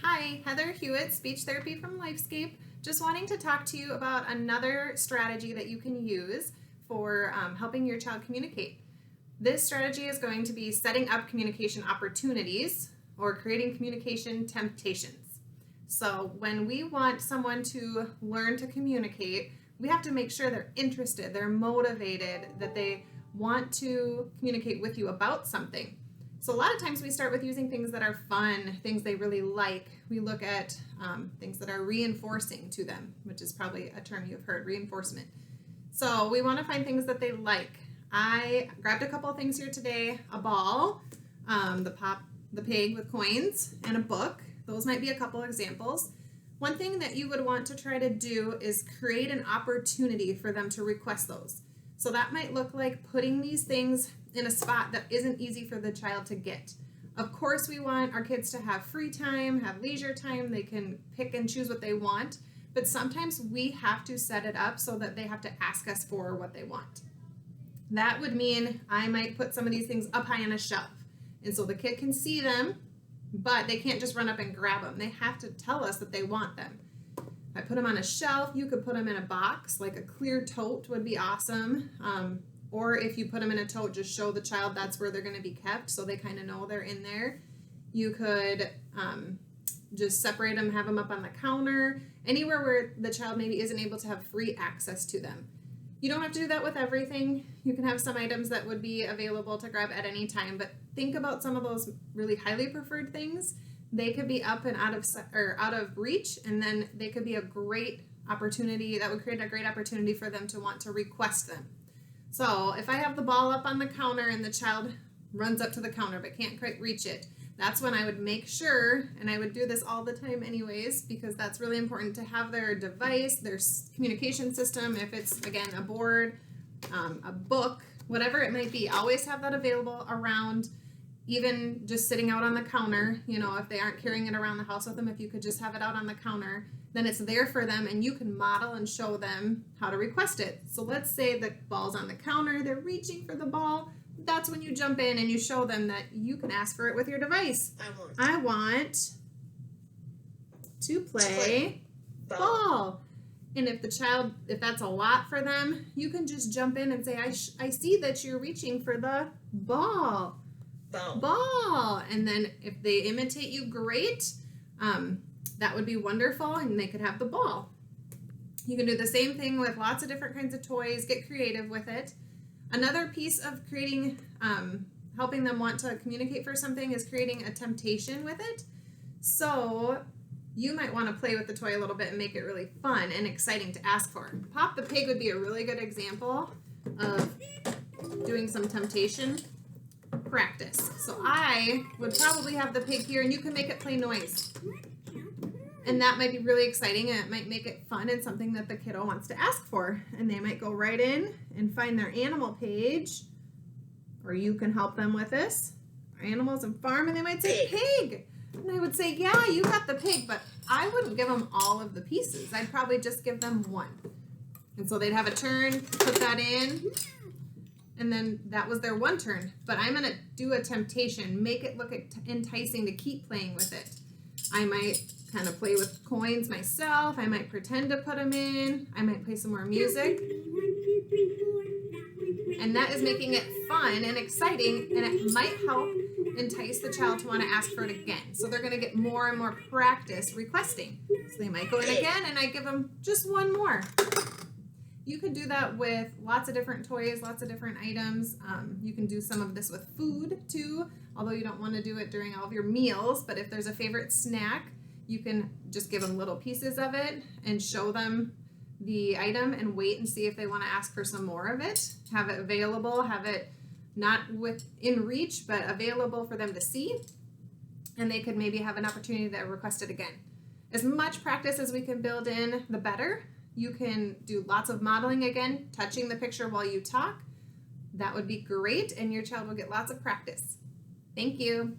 Hi, Heather Hewitt, speech therapy from Lifescape. Just wanting to talk to you about another strategy that you can use for helping your child communicate. This strategy is going to be setting up communication opportunities or creating communication temptations. So when we want someone to learn to communicate, we have to make sure they're interested, they're motivated, that they want to communicate with you about something. So a lot of times we start with using things that are fun, things they really like. We look at things that are reinforcing to them, which is probably a term you've heard, reinforcement. So we want to find things that they like. I grabbed a couple of things here today, a ball, the pig with coins, and a book. Those might be a couple examples. One thing that you would want to try to do is create an opportunity for them to request those. So that might look like putting these things in a spot that isn't easy for the child to get. Of course, we want our kids to have free time, have leisure time. They can pick and choose what they want, but sometimes we have to set it up so that they have to ask us for what they want. That would mean I might put some of these things up high on a shelf, and so the kid can see them, but they can't just run up and grab them. They have to tell us that they want them. I put them on a shelf. You could put them in a box, like a clear tote would be awesome. Or if you put them in a tote, just show the child that's where they're going to be kept so they kind of know they're in there. You could just separate them, have them up on the counter, anywhere where the child maybe isn't able to have free access to them. You don't have to do that with everything. You can have some items that would be available to grab at any time, but think about some of those really highly preferred things. They could be up and out of reach, and then they could be a great opportunity. That would create a great opportunity for them to want to request them. So if I have the ball up on the counter and the child runs up to the counter but can't quite reach it, that's when I would make sure, and I would do this all the time anyways, because that's really important to have their device, their communication system, if it's, again, a board, a book, whatever it might be, always have that available around. Even just sitting out on the counter, if they aren't carrying it around the house with them, if you could just have it out on the counter, then it's there for them and you can model and show them how to request it. So let's say the ball's on the counter, they're reaching for the ball. That's when you jump in and you show them that you can ask for it with your device. I want to play ball. And if if that's a lot for them, you can just jump in and say, I see that you're reaching for the ball. Ball. And then if they imitate you, great. That would be wonderful, and they could have the ball. You can do the same thing with lots of different kinds of toys. Get creative with it. Another piece of creating, helping them want to communicate for something is creating a temptation with it. So you might want to play with the toy a little bit and make it really fun and exciting to ask for. Pop the Pig would be a really good example of doing some temptation practice. So I would probably have the pig here, and you can make it play noise. And that might be really exciting, and it might make it fun and something that the kiddo wants to ask for. And they might go right in and find their animal page, or you can help them with this, animals and farm, and they might say pig. And I would say, yeah, you got the pig, but I wouldn't give them all of the pieces. I'd probably just give them one. And so they'd have a turn, put that in, and then that was their one turn. But I'm going to do a temptation, make it look enticing to keep playing with it. I might kind of play with coins myself. I might pretend to put them in. I might play some more music. And that is making it fun and exciting, and it might help entice the child to want to ask for it again. So they're going to get more and more practice requesting. So they might go in again, and I give them just one more. You could do that with lots of different toys, lots of different items. You can do some of this with food too, although you don't want to do it during all of your meals. But if there's a favorite snack, you can just give them little pieces of it and show them the item and wait and see if they want to ask for some more of it. Have it available, have it not within reach, but available for them to see. And they could maybe have an opportunity to request it again. As much practice as we can build in, the better. You can do lots of modeling again, touching the picture while you talk. That would be great, and your child will get lots of practice. Thank you.